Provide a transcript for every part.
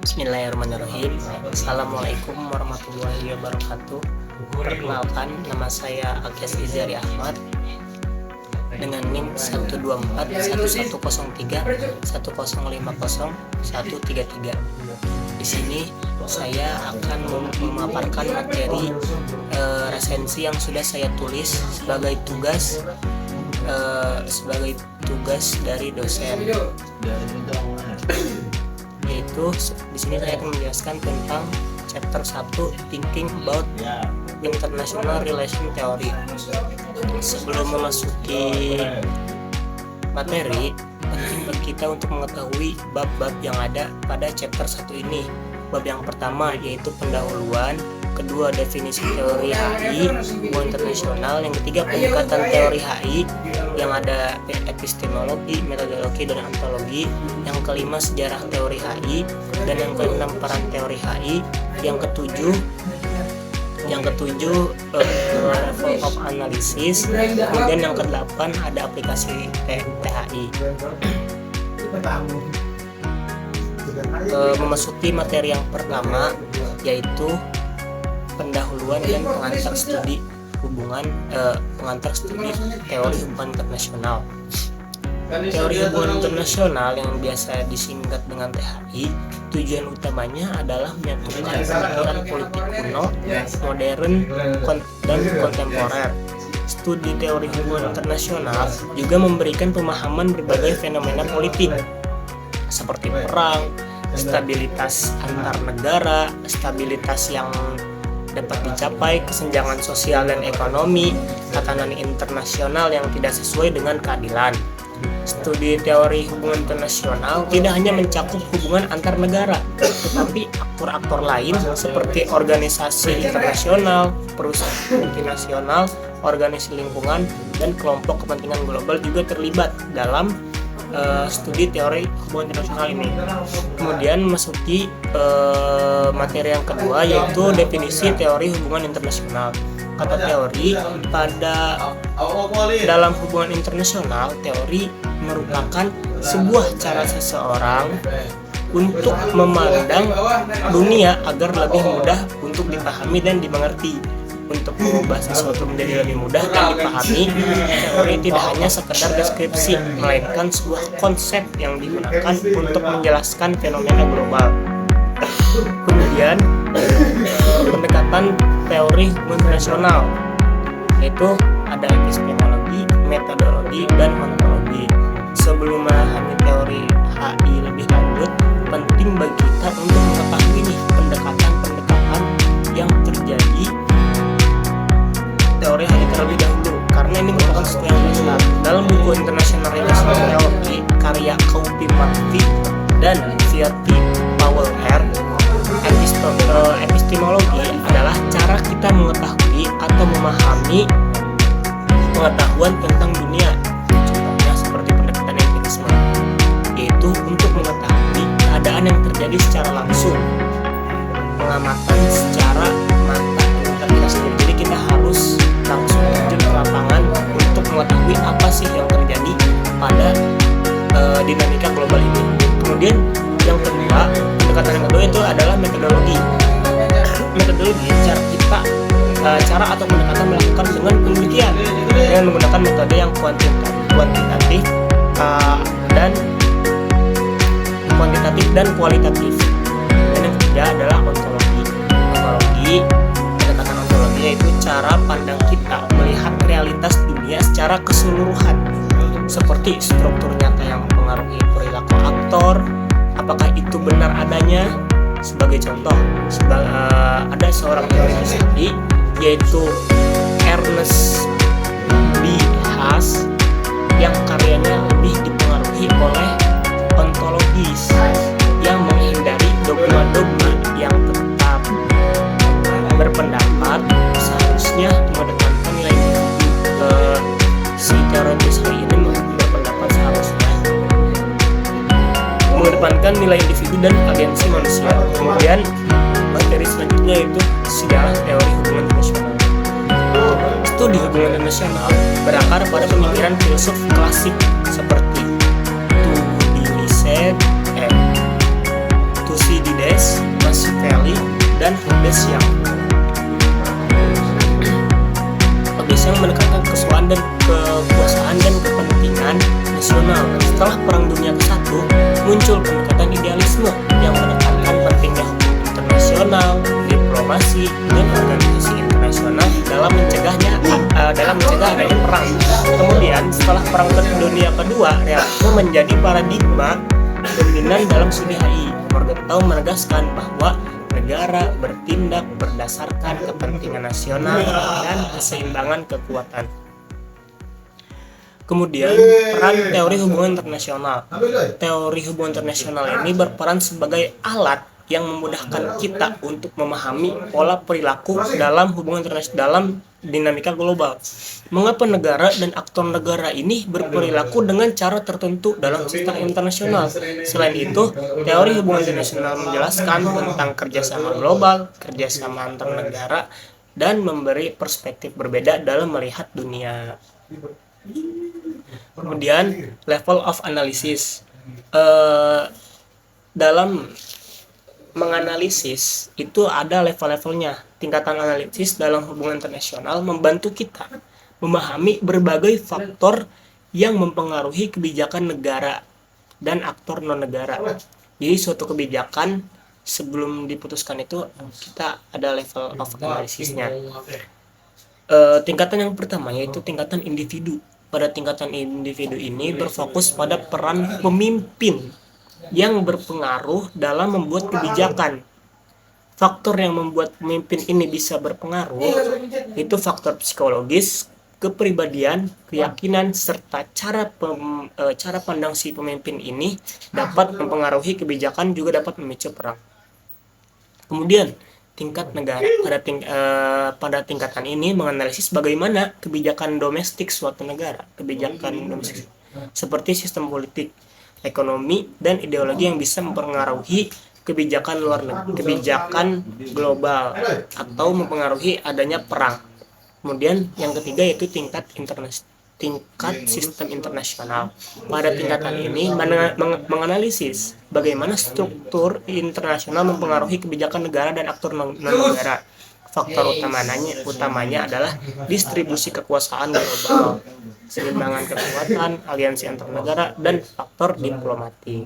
Bismillahirrahmanirrahim. Assalamualaikum warahmatullahi wabarakatuh. Perkenalkan, nama saya Agyas Izari Ahmad dengan NIM 124-1103-1050-133. Di sini saya akan memaparkan materi resensi yang sudah saya tulis sebagai tugas dari dosen. Yaitu di sini saya akan menjelaskan tentang chapter 1 Thinking about International Relation Theory. Sebelum memasuki materi, penting bagi kita untuk mengetahui bab-bab yang ada pada chapter 1 ini. Bab yang pertama yaitu pendahuluan, kedua definisi teori HI, hubungan internasional, yang ketiga pendekatan teori HI yang ada epistemologi, metodologi, dan ontologi, yang kelima sejarah teori HI, dan yang keenam peran teori HI, yang ketujuh level of analysis, kemudian yang kedelapan ada aplikasi THI. Memasuki materi yang pertama yaitu pendahuluan dan pengantar studi teori hubungan internasional. Teori hubungan internasional yang biasa disingkat dengan THI, tujuan utamanya adalah menyatukan pemikiran politik kuno, modern, dan kontemporer. Studi teori hubungan internasional juga memberikan pemahaman berbagai fenomena politik seperti perang, stabilitas antar negara, stabilitas yang dapat dicapai, kesenjangan sosial dan ekonomi, tatanan internasional yang tidak sesuai dengan keadilan. Studi teori hubungan internasional tidak hanya mencakup hubungan antar negara, tetapi aktor-aktor lain seperti organisasi internasional, perusahaan multinasional, organisasi lingkungan, dan kelompok kepentingan global juga terlibat dalam studi teori hubungan internasional ini. Kemudian memasuki materi yang kedua yaitu definisi teori hubungan internasional. Kata teori, dalam hubungan internasional, teori merupakan sebuah cara seseorang untuk memandang dunia agar lebih mudah untuk dipahami dan dimengerti. Untuk mengubah sesuatu menjadi lebih mudah dan dipahami, teori tidak hanya sekedar deskripsi, melainkan sebuah konsep yang digunakan untuk menjelaskan fenomena global. Kemudian, pendekatan teori internasional, yaitu ada epistemologi, metodologi, dan ontologi. Sebelum memahami teori HI lebih lanjut, penting bagi kita untuk mengetahui pendekatan-pendekatan yang terjadi teori HI terlebih dahulu, karena ini merupakan sesuatu yang besar. Dalam buku International Relation Theory karya Kaupi Marti dan Verity Powell R, epistemologi adalah cara kita mengetahui atau memahami pengetahuan tentang dunia. Contohnya seperti pendekatan empirisme, yaitu untuk mengetahui keadaan yang terjadi secara langsung, pengamatan secara mata kita sendiri. Jadi kita harus langsung terjun ke lapangan untuk mengetahui apa sih yang terjadi pada dinamika global ini. Kemudian yang kedua, pendekatan yang kedua itu adalah metodologi. Metodologi cara atau pendekatan melakukan dengan penelitian dengan menggunakan metode yang kuantitatif dan kualitatif. Dan yang ketiga adalah ontologi. Pendekatan ontologi yaitu cara pandang kita melihat realitas dunia secara keseluruhan, seperti struktur nyata yang mempengaruhi perilaku aktor, apakah itu benar adanya. Sebagai contoh, ada seorang teoritis HI yaitu Ernest B. Haas yang karyanya lebih dipengaruhi oleh ontologis yang menghindari dogma-dogma yang tetap berpendapat seharusnya mengedepankan nilai individu. Si teoritis HI ini berpendapat seharusnya mengedepankan nilai individu dan agensi manusia. Kemudian materi selanjutnya yaitu sejarah teori hubungan internasional. Studi hubungan internasional berakar pada pemikiran filsuf klasik seperti Thucydides, diplomasi dan organisasi internasional dalam mencegah adanya perang. Kemudian setelah Perang Dunia Kedua, realisme menjadi paradigma dominan dalam studi HI. Morgenthau menegaskan bahwa negara bertindak berdasarkan kepentingan nasional dan keseimbangan kekuatan. Kemudian, peran teori hubungan internasional. Teori hubungan internasional ini berperan sebagai alat yang memudahkan kita untuk memahami pola perilaku dalam hubungan internasional dalam dinamika global. Mengapa negara dan aktor negara ini berperilaku dengan cara tertentu dalam sistem internasional? Selain itu, teori hubungan internasional menjelaskan tentang kerjasama global, kerjasama antar negara, dan memberi perspektif berbeda dalam melihat dunia. Kemudian, level of analysis. Dalam menganalisis itu ada level-levelnya. Tingkatan analisis dalam hubungan internasional membantu kita memahami berbagai faktor yang mempengaruhi kebijakan negara dan aktor non-negara. Jadi suatu kebijakan sebelum diputuskan itu kita ada level of analisisnya. Tingkatan yang pertama yaitu tingkatan individu. Pada tingkatan individu ini berfokus pada peran pemimpin yang berpengaruh dalam membuat kebijakan. Faktor yang membuat pemimpin ini bisa berpengaruh itu faktor psikologis, kepribadian, keyakinan, serta cara pandang si pemimpin ini dapat mempengaruhi kebijakan, juga dapat memicu perang. Kemudian tingkat negara. Pada tingkatan ini menganalisis bagaimana kebijakan domestik suatu negara, kebijakan domestik seperti sistem politik, ekonomi, dan ideologi yang bisa mempengaruhi kebijakan luar negeri, kebijakan global, atau mempengaruhi adanya perang. Kemudian yang ketiga yaitu tingkat sistem internasional. Pada tingkatan ini menganalisis bagaimana struktur internasional mempengaruhi kebijakan negara dan aktor non-negara. Faktor utamanya adalah distribusi kekuasaan global, keseimbangan kekuatan, aliansi antar negara, dan faktor diplomatik.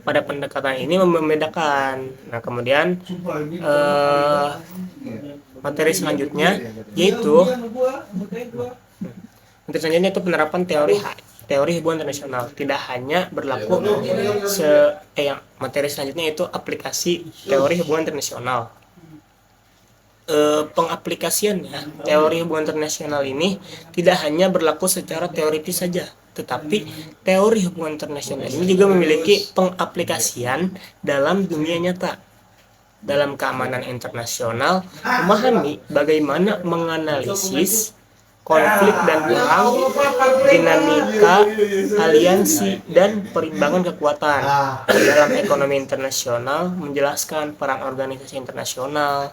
Pada pendekatan ini membedakan. Nah, kemudian materi selanjutnya yaitu penerapan teori hubungan internasional. Tidak hanya berlaku materi selanjutnya yaitu aplikasi teori hubungan internasional. Pengaplikasiannya, teori hubungan internasional ini tidak hanya berlaku secara teoritis saja, tetapi teori hubungan internasional ini juga memiliki pengaplikasian dalam dunia nyata. Dalam keamanan internasional, memahami bagaimana menganalisis konflik dan perang, dinamika, aliansi, dan perimbangan kekuatan. Dalam ekonomi internasional, menjelaskan peran organisasi internasional.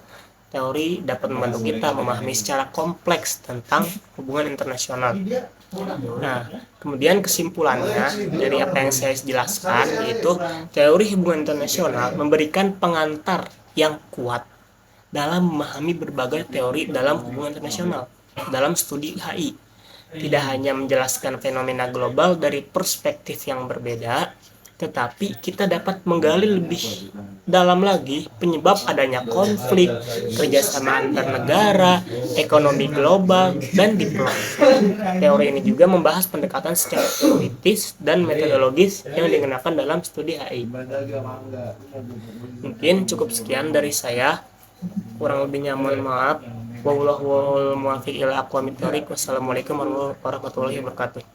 Teori dapat membantu kita memahami secara kompleks tentang hubungan internasional. Nah, kemudian kesimpulannya dari apa yang saya jelaskan yaitu teori hubungan internasional memberikan pengantar yang kuat dalam memahami berbagai teori dalam hubungan internasional. Dalam studi HI, tidak hanya menjelaskan fenomena global dari perspektif yang berbeda, tetapi kita dapat menggali lebih dalam lagi penyebab adanya konflik, kerjasama antar negara, ekonomi global, dan diplomasi. Teori ini juga membahas pendekatan secara teoritis dan metodologis yang digunakan dalam studi HI. Mungkin cukup sekian dari saya. Kurang lebihnya mohon maaf. Wallahul muwaffiq ila aqwamit thoriq. Wassalamualaikum warahmatullahi wabarakatuh.